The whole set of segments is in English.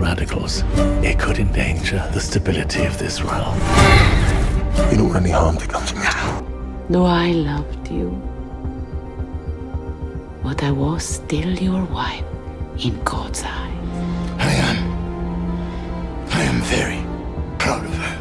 radicals. It could endanger the stability of this realm. You don't want any harm to come to me. Though I loved you, but I was still your wife in God's eyes. I am very proud of her.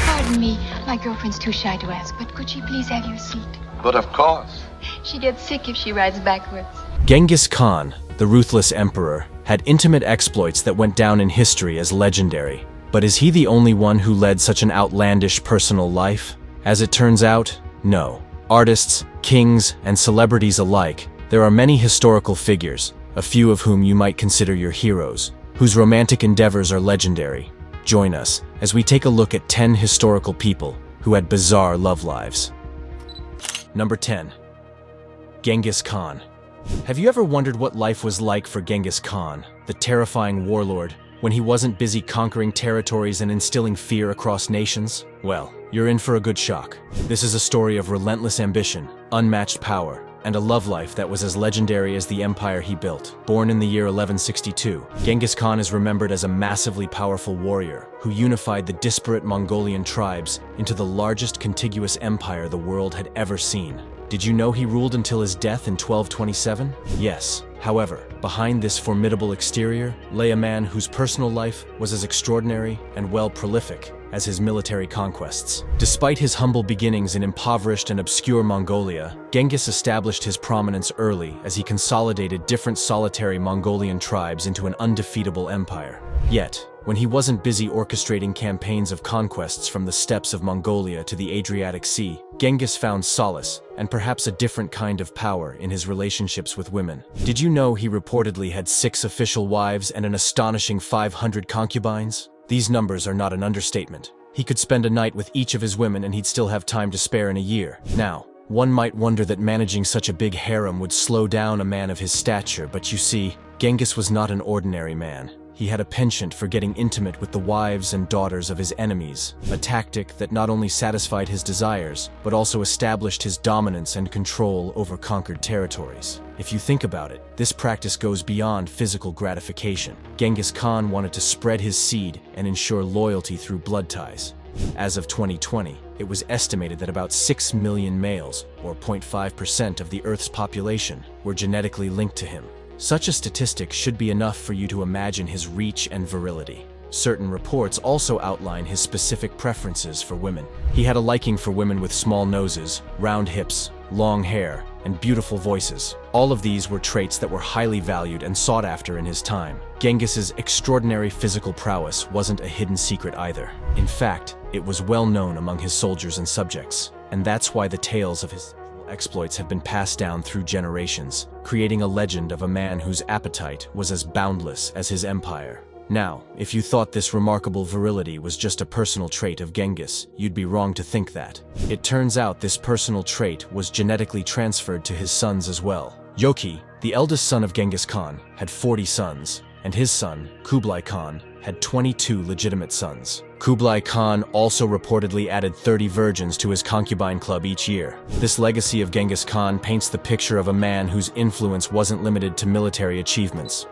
Pardon me, my girlfriend's too shy to ask, but could she please have your seat? But of course. She gets sick if she rides backwards. Genghis Khan, the ruthless emperor, had intimate exploits that went down in history as legendary. But is he the only one who led such an outlandish personal life? As it turns out, no. Artists, kings, and celebrities alike, there are many historical figures, a few of whom you might consider your heroes, whose romantic endeavors are legendary. Join us as we take a look at 10 historical people who had bizarre love lives. Number 10. Genghis Khan. Have you ever wondered what life was like for Genghis Khan, the terrifying warlord, when he wasn't busy conquering territories and instilling fear across nations? Well, you're in for a good shock. This is a story of relentless ambition, unmatched power, and a love life that was as legendary as the empire he built. Born in the year 1162, Genghis Khan is remembered as a massively powerful warrior who unified the disparate Mongolian tribes into the largest contiguous empire the world had ever seen. Did you know he ruled until his death in 1227? Yes. However, behind this formidable exterior lay a man whose personal life was as extraordinary and prolific as his military conquests. Despite his humble beginnings in impoverished and obscure Mongolia, Genghis established his prominence early as he consolidated different solitary Mongolian tribes into an undefeatable empire. Yet, when he wasn't busy orchestrating campaigns of conquests from the steppes of Mongolia to the Adriatic Sea, Genghis found solace, and perhaps a different kind of power, in his relationships with women. Did you know he reportedly had 6 official wives and an astonishing 500 concubines? These numbers are not an understatement. He could spend a night with each of his women and he'd still have time to spare in a year. Now, one might wonder that managing such a big harem would slow down a man of his stature, but you see, Genghis was not an ordinary man. He had a penchant for getting intimate with the wives and daughters of his enemies, a tactic that not only satisfied his desires, but also established his dominance and control over conquered territories. If you think about it, this practice goes beyond physical gratification. Genghis Khan wanted to spread his seed and ensure loyalty through blood ties. As of 2020, it was estimated that about 6 million males, or 0.5% of the Earth's population, were genetically linked to him. Such a statistic should be enough for you to imagine his reach and virility. Certain reports also outline his specific preferences for women. He had a liking for women with small noses, round hips, long hair, and beautiful voices. All of these were traits that were highly valued and sought after in his time. Genghis's extraordinary physical prowess wasn't a hidden secret either. In fact, it was well known among his soldiers and subjects, and that's why the tales of his exploits have been passed down through generations, creating a legend of a man whose appetite was as boundless as his empire. Now, if you thought this remarkable virility was just a personal trait of Genghis, you'd be wrong to think that. It turns out this personal trait was genetically transferred to his sons as well. Yoki, the eldest son of Genghis Khan, had 40 sons, and his son, Kublai Khan, had 22 legitimate sons. Kublai Khan also reportedly added 30 virgins to his concubine club each year. This legacy of Genghis Khan paints the picture of a man whose influence wasn't limited to military achievements.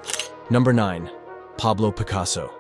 Number 9. Pablo Picasso.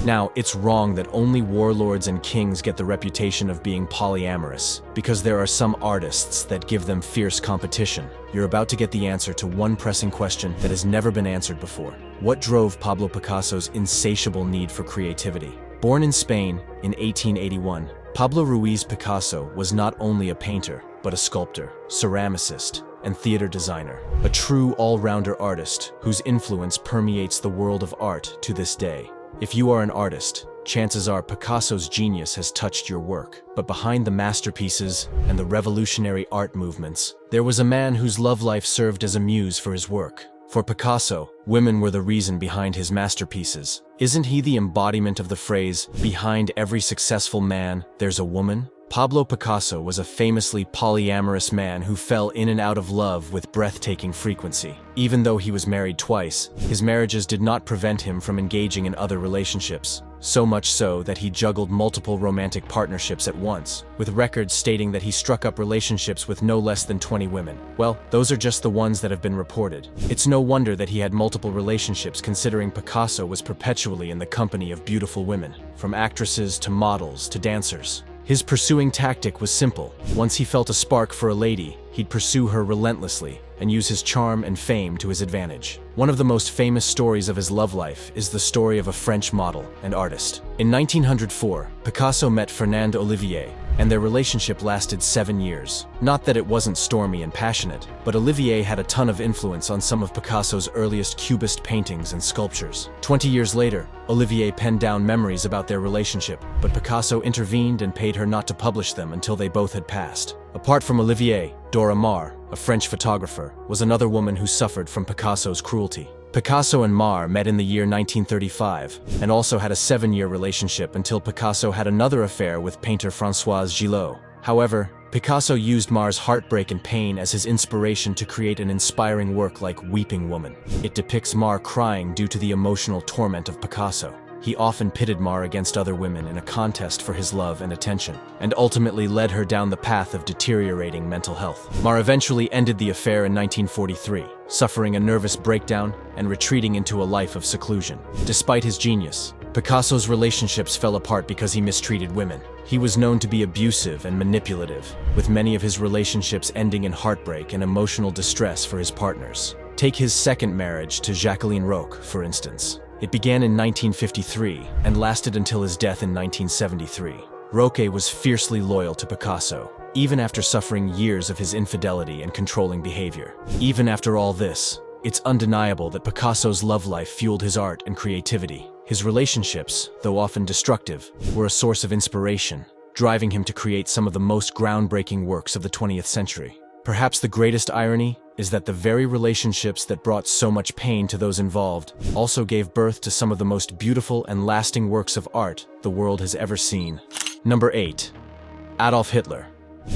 Now, it's wrong that only warlords and kings get the reputation of being polyamorous, because there are some artists that give them fierce competition. You're about to get the answer to one pressing question that has never been answered before. What drove Pablo Picasso's insatiable need for creativity? Born in Spain in 1881, Pablo Ruiz Picasso was not only a painter, but a sculptor, ceramicist, and theater designer. A true all-rounder artist whose influence permeates the world of art to this day. If you are an artist, chances are Picasso's genius has touched your work. But behind the masterpieces and the revolutionary art movements, there was a man whose love life served as a muse for his work. For Picasso, women were the reason behind his masterpieces. Isn't he the embodiment of the phrase, "Behind every successful man, there's a woman"? Pablo Picasso was a famously polyamorous man who fell in and out of love with breathtaking frequency. Even though he was married twice, his marriages did not prevent him from engaging in other relationships. So much so that he juggled multiple romantic partnerships at once, with records stating that he struck up relationships with no less than 20 women. Well, those are just the ones that have been reported. It's no wonder that he had multiple relationships, considering Picasso was perpetually in the company of beautiful women, from actresses to models to dancers. His pursuing tactic was simple. Once he felt a spark for a lady, he'd pursue her relentlessly and use his charm and fame to his advantage. One of the most famous stories of his love life is the story of a French model and artist. In 1904, Picasso met Fernande Olivier, and their relationship lasted 7 years. Not that it wasn't stormy and passionate, but Olivier had a ton of influence on some of Picasso's earliest Cubist paintings and sculptures. 20 years later, Olivier penned down memories about their relationship, but Picasso intervened and paid her not to publish them until they both had passed. Apart from Olivier, Dora Maar, a French photographer, was another woman who suffered from Picasso's cruelty. Picasso and Maar met in the year 1935, and also had a 7-year relationship until Picasso had another affair with painter Françoise Gillot. However, Picasso used Maar's heartbreak and pain as his inspiration to create an inspiring work like Weeping Woman. It depicts Maar crying due to the emotional torment of Picasso. He often pitted Maar against other women in a contest for his love and attention, and ultimately led her down the path of deteriorating mental health. Maar eventually ended the affair in 1943, suffering a nervous breakdown and retreating into a life of seclusion. Despite his genius, Picasso's relationships fell apart because he mistreated women. He was known to be abusive and manipulative, with many of his relationships ending in heartbreak and emotional distress for his partners. Take his second marriage to Jacqueline Roch, for instance. It began in 1953 and lasted until his death in 1973. Roch was fiercely loyal to Picasso, even after suffering years of his infidelity and controlling behavior. Even after all this, it's undeniable that Picasso's love life fueled his art and creativity. His relationships, though often destructive, were a source of inspiration, driving him to create some of the most groundbreaking works of the 20th century. Perhaps the greatest irony is that the very relationships that brought so much pain to those involved also gave birth to some of the most beautiful and lasting works of art the world has ever seen. Number 8. Adolf Hitler.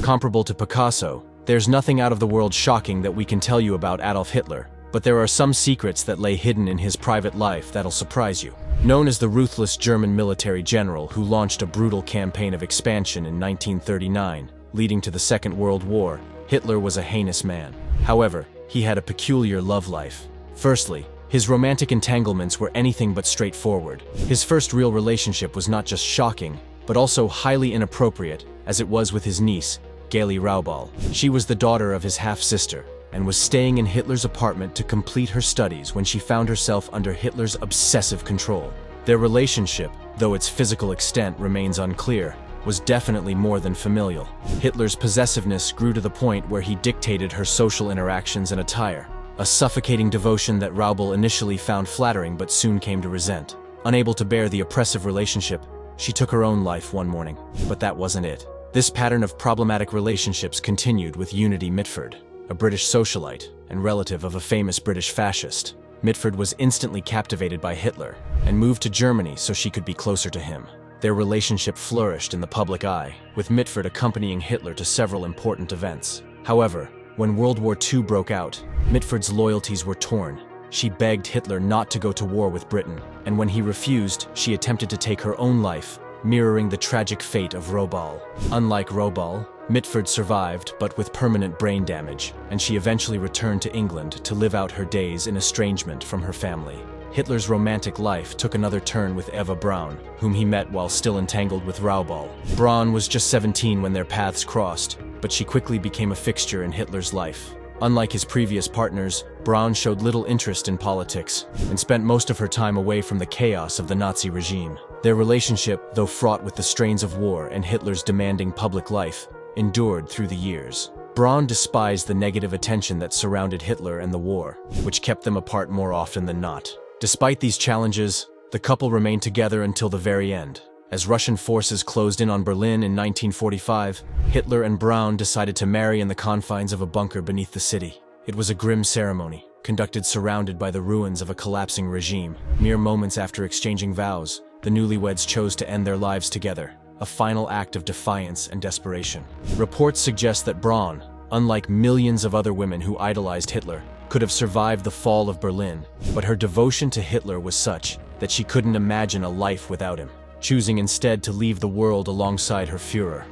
Comparable to Picasso, there's nothing out of the world shocking that we can tell you about Adolf Hitler, but there are some secrets that lay hidden in his private life that'll surprise you. Known as the ruthless German military general who launched a brutal campaign of expansion in 1939, leading to the Second World War, Hitler was a heinous man. However, he had a peculiar love life. Firstly, his romantic entanglements were anything but straightforward. His first real relationship was not just shocking, but also highly inappropriate, as it was with his niece, Galie Raubal. She was the daughter of his half-sister, and was staying in Hitler's apartment to complete her studies when she found herself under Hitler's obsessive control. Their relationship, though its physical extent remains unclear, was definitely more than familial. Hitler's possessiveness grew to the point where he dictated her social interactions and attire, a suffocating devotion that Raubal initially found flattering but soon came to resent. Unable to bear the oppressive relationship, she took her own life one morning. But that wasn't it. This pattern of problematic relationships continued with Unity Mitford, a British socialite and relative of a famous British fascist. Mitford was instantly captivated by Hitler and moved to Germany so she could be closer to him. Their relationship flourished in the public eye, with Mitford accompanying Hitler to several important events. However, when World War II broke out, Mitford's loyalties were torn. She begged Hitler not to go to war with Britain, and when he refused, she attempted to take her own life, mirroring the tragic fate of Raubal. Unlike Raubal, Mitford survived, but with permanent brain damage, and she eventually returned to England to live out her days in estrangement from her family. Hitler's romantic life took another turn with Eva Braun, whom he met while still entangled with Raubal. Braun was just 17 when their paths crossed, but she quickly became a fixture in Hitler's life. Unlike his previous partners, Braun showed little interest in politics and spent most of her time away from the chaos of the Nazi regime. Their relationship, though fraught with the strains of war and Hitler's demanding public life, endured through the years. Braun despised the negative attention that surrounded Hitler and the war, which kept them apart more often than not. Despite these challenges, the couple remained together until the very end. As Russian forces closed in on Berlin in 1945, Hitler and Braun decided to marry in the confines of a bunker beneath the city. It was a grim ceremony, conducted surrounded by the ruins of a collapsing regime. Mere moments after exchanging vows, the newlyweds chose to end their lives together. a final act of defiance and desperation. Reports suggest that Braun, unlike millions of other women who idolized Hitler, could have survived the fall of Berlin, but her devotion to Hitler was such that she couldn't imagine a life without him, choosing instead to leave the world alongside her Führer.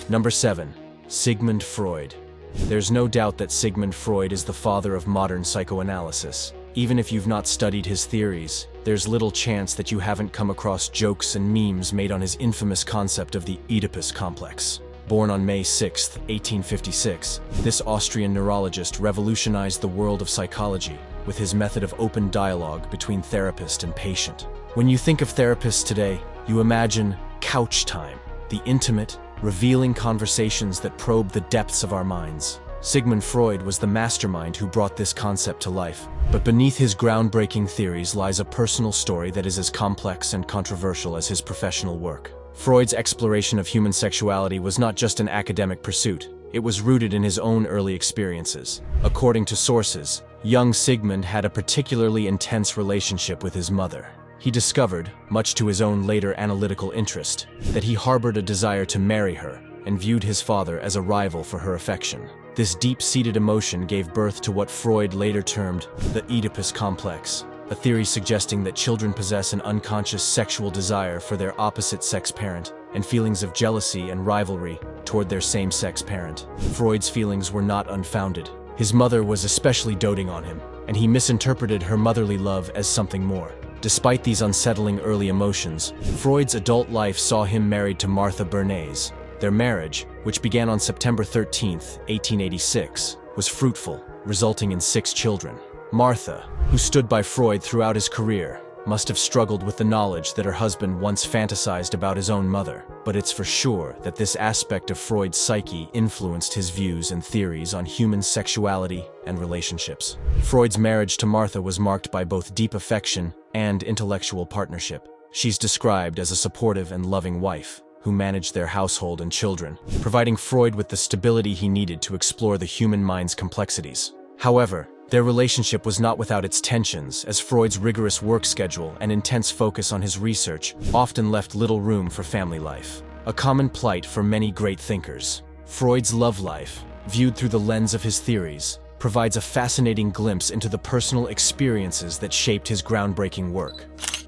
Number 7. Sigmund Freud. There's no doubt that Sigmund Freud is the father of modern psychoanalysis. Even if you've not studied his theories, there's little chance that you haven't come across jokes and memes made on his infamous concept of the Oedipus complex. Born on May 6, 1856, this Austrian neurologist revolutionized the world of psychology with his method of open dialogue between therapist and patient. When you think of therapists today, you imagine couch time, the intimate, revealing conversations that probe the depths of our minds. Sigmund Freud was the mastermind who brought this concept to life, but beneath his groundbreaking theories lies a personal story that is as complex and controversial as his professional work. Freud's exploration of human sexuality was not just an academic pursuit, it was rooted in his own early experiences. According to sources, young Sigmund had a particularly intense relationship with his mother. He discovered, much to his own later analytical interest, that he harbored a desire to marry her and viewed his father as a rival for her affection. This deep-seated emotion gave birth to what Freud later termed the Oedipus complex, a theory suggesting that children possess an unconscious sexual desire for their opposite-sex parent and feelings of jealousy and rivalry toward their same-sex parent. Freud's feelings were not unfounded. His mother was especially doting on him, and he misinterpreted her motherly love as something more. Despite these unsettling early emotions, Freud's adult life saw him married to Martha Bernays. Their marriage, which began on September 13, 1886, was fruitful, resulting in 6 children. Martha, who stood by Freud throughout his career, must have struggled with the knowledge that her husband once fantasized about his own mother, but it's for sure that this aspect of Freud's psyche influenced his views and theories on human sexuality and relationships. Freud's marriage to Martha was marked by both deep affection and intellectual partnership. She's described as a supportive and loving wife who managed their household and children, providing Freud with the stability he needed to explore the human mind's complexities. However, their relationship was not without its tensions, as Freud's rigorous work schedule and intense focus on his research often left little room for family life, a common plight for many great thinkers. Freud's love life, viewed through the lens of his theories, provides a fascinating glimpse into the personal experiences that shaped his groundbreaking work.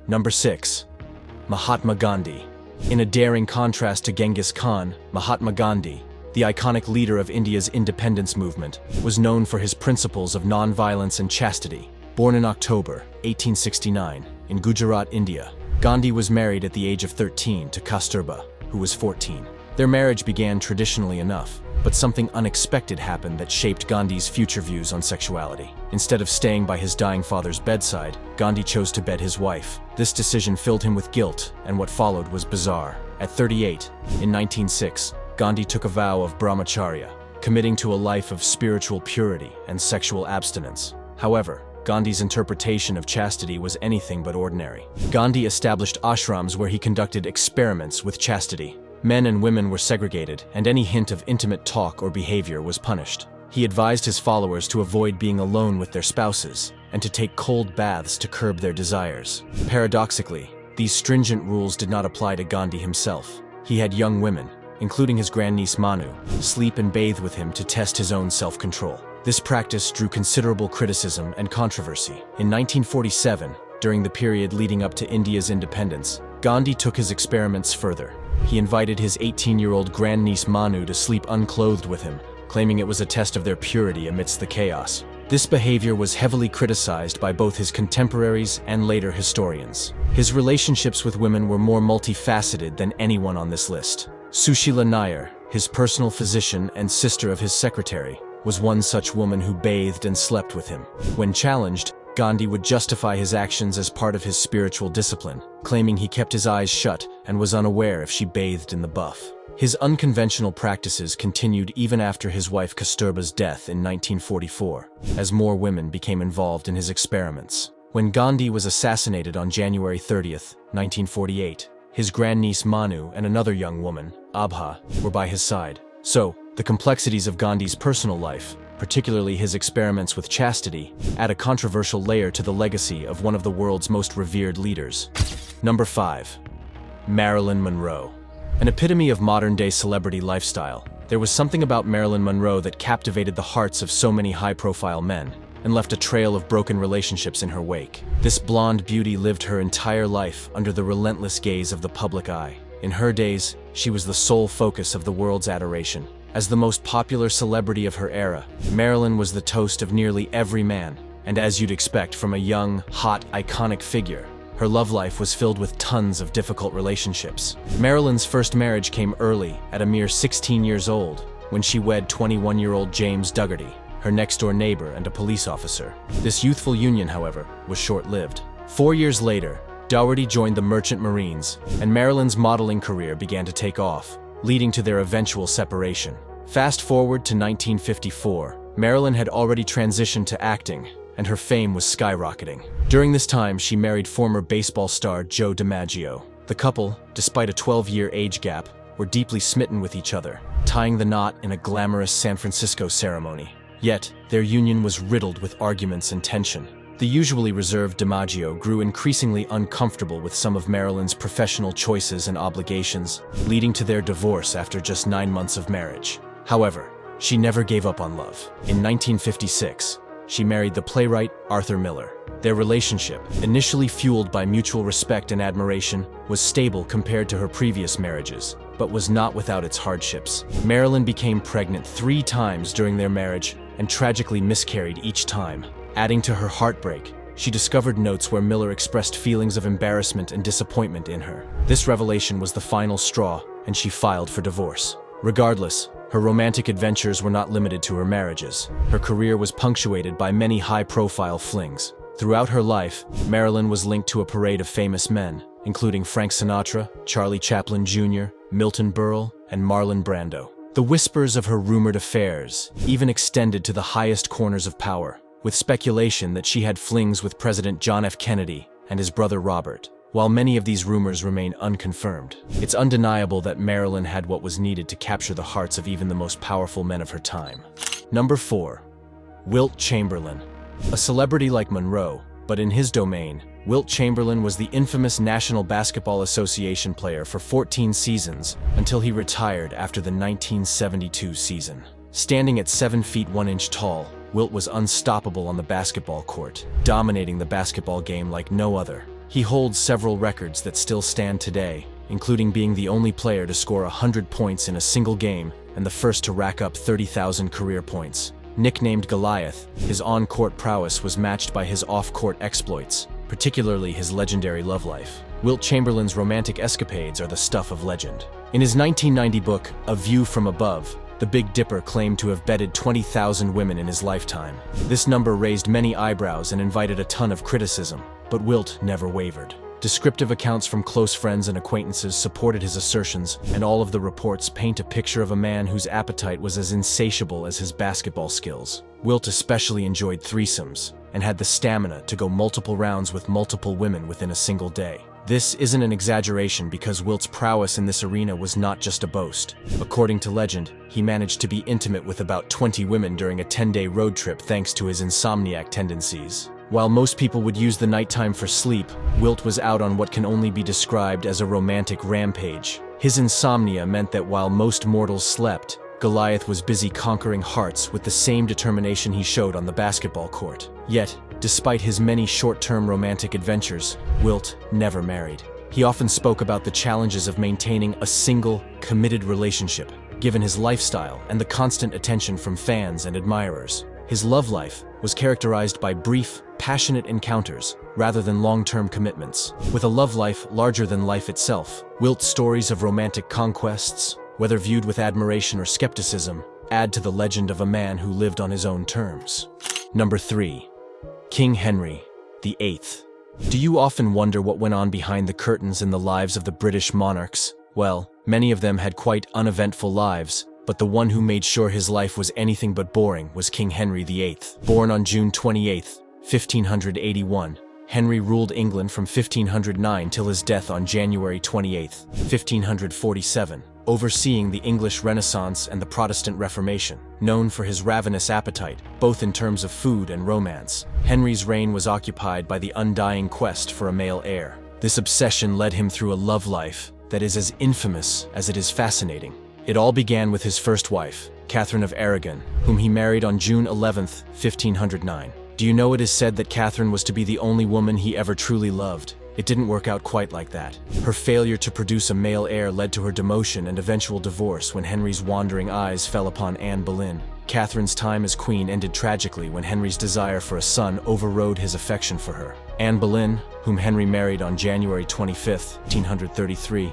Number 6. Mahatma Gandhi. In a daring contrast to Genghis Khan, Mahatma Gandhi, the iconic leader of India's independence movement, was known for his principles of non-violence and chastity. Born in October 1869 in Gujarat, India, Gandhi was married at the age of 13 to Kasturba, who was 14. Their marriage began traditionally enough, but something unexpected happened that shaped Gandhi's future views on sexuality. Instead of staying by his dying father's bedside, Gandhi chose to bed his wife. This decision filled him with guilt, and what followed was bizarre. At 38, in 1906, Gandhi took a vow of brahmacharya, committing to a life of spiritual purity and sexual abstinence. However, Gandhi's interpretation of chastity was anything but ordinary. Gandhi established ashrams where he conducted experiments with chastity. Men and women were segregated, and any hint of intimate talk or behavior was punished. He advised his followers to avoid being alone with their spouses and to take cold baths to curb their desires. Paradoxically, these stringent rules did not apply to Gandhi himself. He had young women, including his grandniece Manu, sleep and bathe with him to test his own self-control. This practice drew considerable criticism and controversy. In 1947, during the period leading up to India's independence, Gandhi took his experiments further. He invited his 18-year-old grandniece Manu to sleep unclothed with him, claiming it was a test of their purity amidst the chaos. This behavior was heavily criticized by both his contemporaries and later historians. His relationships with women were more multifaceted than anyone on this list. Sushila Nair, his personal physician and sister of his secretary, was one such woman who bathed and slept with him. When challenged, Gandhi would justify his actions as part of his spiritual discipline, claiming he kept his eyes shut and was unaware if she bathed in the buff. His unconventional practices continued even after his wife Kasturba's death in 1944, as more women became involved in his experiments. When Gandhi was assassinated on January 30, 1948, his grandniece Manu and another young woman, Abha, were by his side. So, the complexities of Gandhi's personal life, particularly his experiments with chastity, add a controversial layer to the legacy of one of the world's most revered leaders. Number 5. Marilyn Monroe. An epitome of modern-day celebrity lifestyle, there was something about Marilyn Monroe that captivated the hearts of so many high-profile men and left a trail of broken relationships in her wake. This blonde beauty lived her entire life under the relentless gaze of the public eye. In her days, she was the sole focus of the world's adoration. As the most popular celebrity of her era, Marilyn was the toast of nearly every man, and as you'd expect from a young, hot, iconic figure, her love life was filled with tons of difficult relationships. Marilyn's first marriage came early, at a mere 16 years old, when she wed 21-year-old James Dougherty, her next-door neighbor and a police officer. This youthful union, however, was short-lived. 4 years later, Dougherty joined the Merchant Marines, and Marilyn's modeling career began to take off, leading to their eventual separation. Fast forward to 1954, Marilyn had already transitioned to acting, and her fame was skyrocketing. During this time, she married former baseball star Joe DiMaggio. The couple, despite a 12-year age gap, were deeply smitten with each other, tying the knot in a glamorous San Francisco ceremony. Yet, their union was riddled with arguments and tension. The usually reserved DiMaggio grew increasingly uncomfortable with some of Marilyn's professional choices and obligations, leading to their divorce after just 9 months of marriage. However, she never gave up on love. In 1956, she married the playwright Arthur Miller. Their relationship, initially fueled by mutual respect and admiration, was stable compared to her previous marriages, but was not without its hardships. Marilyn became pregnant 3 times during their marriage and tragically miscarried each time. Adding to her heartbreak, she discovered notes where Miller expressed feelings of embarrassment and disappointment in her. This revelation was the final straw, and she filed for divorce. Regardless, her romantic adventures were not limited to her marriages. Her career was punctuated by many high-profile flings. Throughout her life, Marilyn was linked to a parade of famous men, including Frank Sinatra, Charlie Chaplin Jr., Milton Berle, and Marlon Brando. The whispers of her rumored affairs even extended to the highest corners of power, with speculation that she had flings with President John F. Kennedy and his brother Robert. While many of these rumors remain unconfirmed, it's undeniable that Marilyn had what was needed to capture the hearts of even the most powerful men of her time. Number 4. Wilt Chamberlain. A celebrity like Monroe, but in his domain, Wilt Chamberlain was the infamous National Basketball Association player for 14 seasons until he retired after the 1972 season. Standing at 7 feet 1 inch tall, Wilt was unstoppable on the basketball court, dominating the basketball game like no other. He holds several records that still stand today, including being the only player to score 100 points in a single game and the first to rack up 30,000 career points. Nicknamed Goliath, his on-court prowess was matched by his off-court exploits, particularly his legendary love life. Wilt Chamberlain's romantic escapades are the stuff of legend. In his 1990 book, A View from Above, the Big Dipper claimed to have bedded 20,000 women in his lifetime. This number raised many eyebrows and invited a ton of criticism, but Wilt never wavered. Descriptive accounts from close friends and acquaintances supported his assertions, and all of the reports paint a picture of a man whose appetite was as insatiable as his basketball skills. Wilt especially enjoyed threesomes, and had the stamina to go multiple rounds with multiple women within a single day. This isn't an exaggeration because Wilt's prowess in this arena was not just a boast. According to legend, he managed to be intimate with about 20 women during a 10-day road trip thanks to his insomniac tendencies. While most people would use the nighttime for sleep, Wilt was out on what can only be described as a romantic rampage. His insomnia meant that while most mortals slept, Goliath was busy conquering hearts with the same determination he showed on the basketball court. Yet, despite his many short-term romantic adventures, Wilt never married. He often spoke about the challenges of maintaining a single, committed relationship, given his lifestyle and the constant attention from fans and admirers. His love life was characterized by brief, passionate encounters rather than long-term commitments. With a love life larger than life itself, Wilt's stories of romantic conquests, whether viewed with admiration or skepticism, add to the legend of a man who lived on his own terms. Number 3. King Henry VIII. Do you often wonder what went on behind the curtains in the lives of the British monarchs? Well, many of them had quite uneventful lives, but the one who made sure his life was anything but boring was King Henry VIII. Born on June 28, 1581, Henry ruled England from 1509 till his death on January 28, 1547, overseeing the English Renaissance and the Protestant Reformation. Known for his ravenous appetite, both in terms of food and romance, Henry's reign was occupied by the undying quest for a male heir. This obsession led him through a love life that is as infamous as it is fascinating. It all began with his first wife, Catherine of Aragon, whom he married on June 11th, 1509. Do you know it is said that Catherine was to be the only woman he ever truly loved? It didn't work out quite like that. Her failure to produce a male heir led to her demotion and eventual divorce when Henry's wandering eyes fell upon Anne Boleyn. Catherine's time as queen ended tragically when Henry's desire for a son overrode his affection for her. Anne Boleyn, whom Henry married on January 25th, 1533,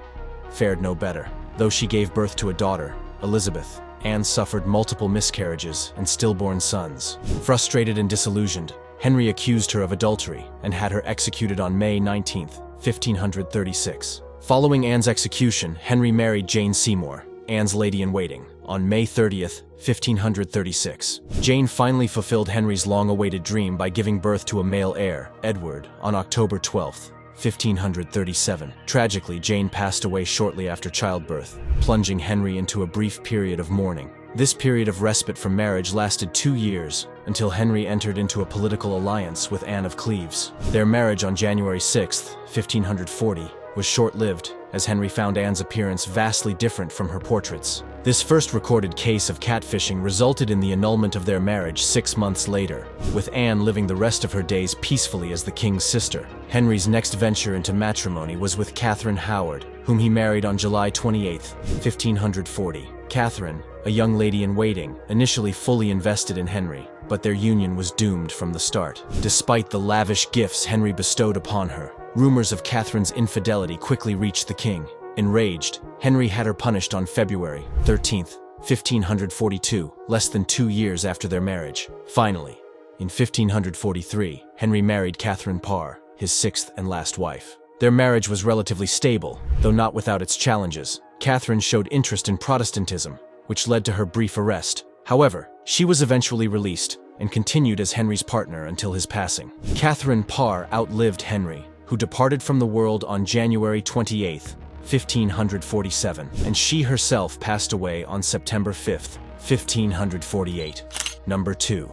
fared no better. Though she gave birth to a daughter, Elizabeth, Anne suffered multiple miscarriages and stillborn sons. Frustrated and disillusioned, Henry accused her of adultery and had her executed on May 19, 1536. Following Anne's execution, Henry married Jane Seymour, Anne's lady-in-waiting, on May 30, 1536. Jane finally fulfilled Henry's long-awaited dream by giving birth to a male heir, Edward, on October 12, 1537. Tragically, Jane passed away shortly after childbirth, plunging Henry into a brief period of mourning. This period of respite from marriage lasted 2 years, until Henry entered into a political alliance with Anne of Cleves. Their marriage on January 6, 1540, was short-lived, as Henry found Anne's appearance vastly different from her portraits. This first recorded case of catfishing resulted in the annulment of their marriage 6 months later, with Anne living the rest of her days peacefully as the king's sister. Henry's next venture into matrimony was with Catherine Howard, whom he married on July 28, 1540. Catherine, a young lady-in-waiting, initially fully invested in Henry, but their union was doomed from the start. Despite the lavish gifts Henry bestowed upon her, rumors of Catherine's infidelity quickly reached the king. Enraged, Henry had her punished on February 13, 1542, less than 2 years after their marriage. Finally, in 1543, Henry married Catherine Parr, his sixth and last wife. Their marriage was relatively stable, though not without its challenges. Catherine showed interest in Protestantism, which led to her brief arrest. However, she was eventually released and continued as Henry's partner until his passing. Catherine Parr outlived Henry, who departed from the world on January 28, 1547, and she herself passed away on September 5, 1548. Number 2.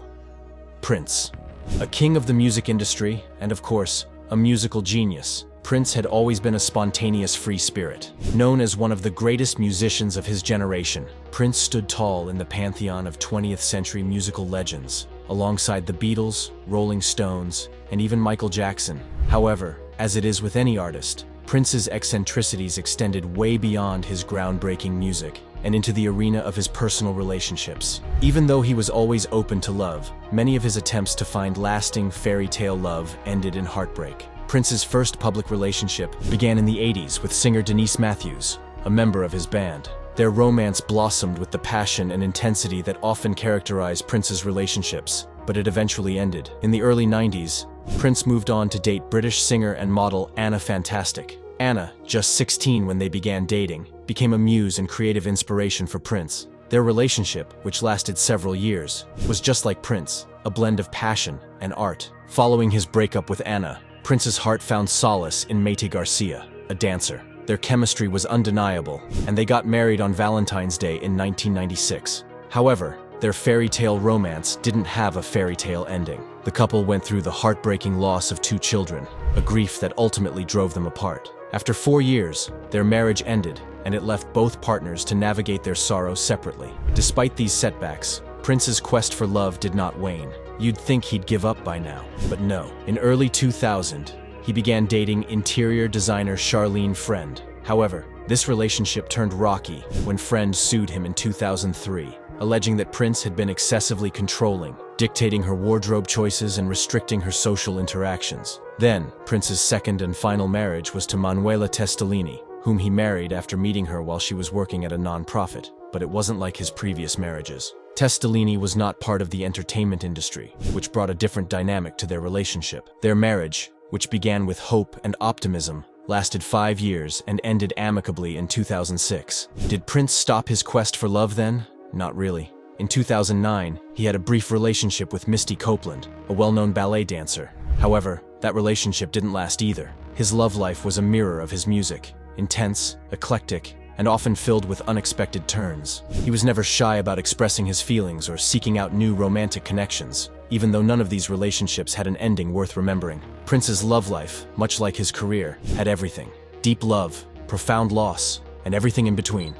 Prince. A king of the music industry, and of course, a musical genius, Prince had always been a spontaneous free spirit. Known as one of the greatest musicians of his generation, Prince stood tall in the pantheon of 20th century musical legends, alongside the Beatles, Rolling Stones, and even Michael Jackson. However, as it is with any artist, Prince's eccentricities extended way beyond his groundbreaking music and into the arena of his personal relationships. Even though he was always open to love, many of his attempts to find lasting fairy tale love ended in heartbreak. Prince's first public relationship began in the 80s with singer Denise Matthews, a member of his band. Their romance blossomed with the passion and intensity that often characterize Prince's relationships, but it eventually ended. In the early 90s, Prince moved on to date British singer and model Anna Fantastic. Anna, just 16 when they began dating, became a muse and creative inspiration for Prince. Their relationship, which lasted several years, was just like Prince, a blend of passion and art. Following his breakup with Anna, Prince's heart found solace in Mayte Garcia, a dancer. Their chemistry was undeniable, and they got married on Valentine's Day in 1996. However, their fairy tale romance didn't have a fairy tale ending. The couple went through the heartbreaking loss of 2 children, a grief that ultimately drove them apart. After 4 years, their marriage ended, and it left both partners to navigate their sorrow separately. Despite these setbacks, Prince's quest for love did not wane. You'd think he'd give up by now, but no. In early 2000, he began dating interior designer Charlene Friend. However, this relationship turned rocky when Friend sued him in 2003, alleging that Prince had been excessively controlling, dictating her wardrobe choices and restricting her social interactions. Then, Prince's second and final marriage was to Manuela Testolini, whom he married after meeting her while she was working at a non-profit. But it wasn't like his previous marriages. Testolini was not part of the entertainment industry, which brought a different dynamic to their relationship. Their marriage, which began with hope and optimism, lasted 5 years and ended amicably in 2006. Did Prince stop his quest for love then? Not really. In 2009, he had a brief relationship with Misty Copeland, a well-known ballet dancer. However, that relationship didn't last either. His love life was a mirror of his music, intense, eclectic, and often filled with unexpected turns. He was never shy about expressing his feelings or seeking out new romantic connections, even though none of these relationships had an ending worth remembering. Prince's love life, much like his career, had everything: deep love, profound loss, and everything in between.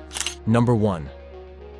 Number 1.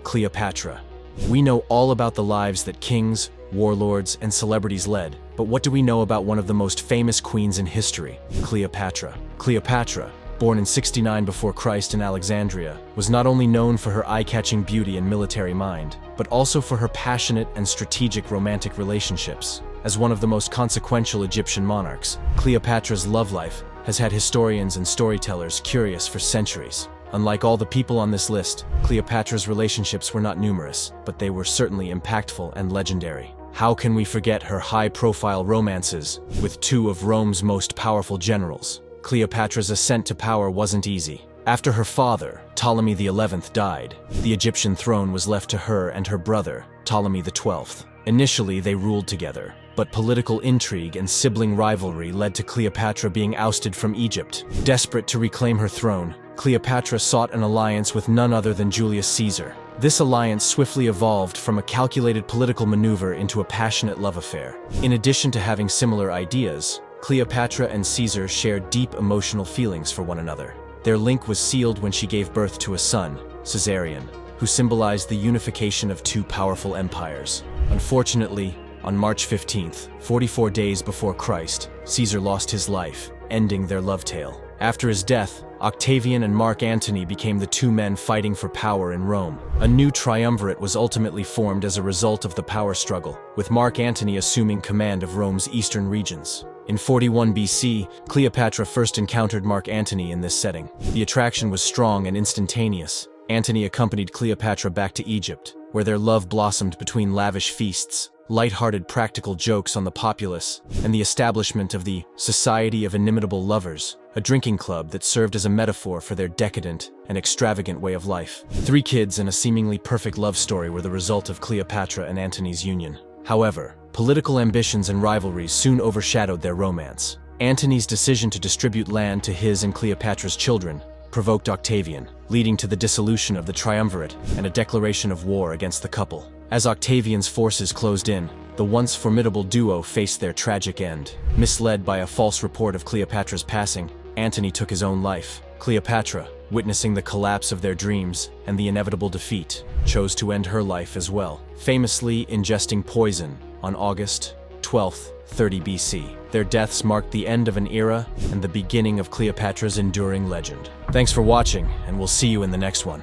Cleopatra. We know all about the lives that kings, warlords, and celebrities led, but what do we know about one of the most famous queens in history, Cleopatra? Cleopatra, born in 69 before Christ in Alexandria, was not only known for her eye-catching beauty and military mind, but also for her passionate and strategic romantic relationships. As one of the most consequential Egyptian monarchs, Cleopatra's love life has had historians and storytellers curious for centuries. Unlike all the people on this list, Cleopatra's relationships were not numerous, but they were certainly impactful and legendary. How can we forget her high-profile romances with two of Rome's most powerful generals? Cleopatra's ascent to power wasn't easy. After her father, Ptolemy XI, died, the Egyptian throne was left to her and her brother, Ptolemy XII. Initially, they ruled together, but political intrigue and sibling rivalry led to Cleopatra being ousted from Egypt. Desperate to reclaim her throne, Cleopatra sought an alliance with none other than Julius Caesar. This alliance swiftly evolved from a calculated political maneuver into a passionate love affair. In addition to having similar ideas, Cleopatra and Caesar shared deep emotional feelings for one another. Their link was sealed when she gave birth to a son, Caesarion, who symbolized the unification of two powerful empires. Unfortunately, on March 15th, 44 days before Christ, Caesar lost his life, ending their love tale. After his death, Octavian and Mark Antony became the two men fighting for power in Rome. A new triumvirate was ultimately formed as a result of the power struggle, with Mark Antony assuming command of Rome's eastern regions. In 41 BC, Cleopatra first encountered Mark Antony in this setting. The attraction was strong and instantaneous. Antony accompanied Cleopatra back to Egypt, where their love blossomed between lavish feasts, light-hearted practical jokes on the populace, and the establishment of the Society of Inimitable Lovers, a drinking club that served as a metaphor for their decadent and extravagant way of life. 3 kids and a seemingly perfect love story were the result of Cleopatra and Antony's union. However, political ambitions and rivalries soon overshadowed their romance. Antony's decision to distribute land to his and Cleopatra's children provoked Octavian, leading to the dissolution of the triumvirate and a declaration of war against the couple. As Octavian's forces closed in, the once formidable duo faced their tragic end. Misled by a false report of Cleopatra's passing, Antony took his own life. Cleopatra, witnessing the collapse of their dreams and the inevitable defeat, chose to end her life as well, famously ingesting poison on August 12th, 30 BC. Their deaths marked the end of an era and the beginning of Cleopatra's enduring legend. Thanks for watching, and we'll see you in the next one.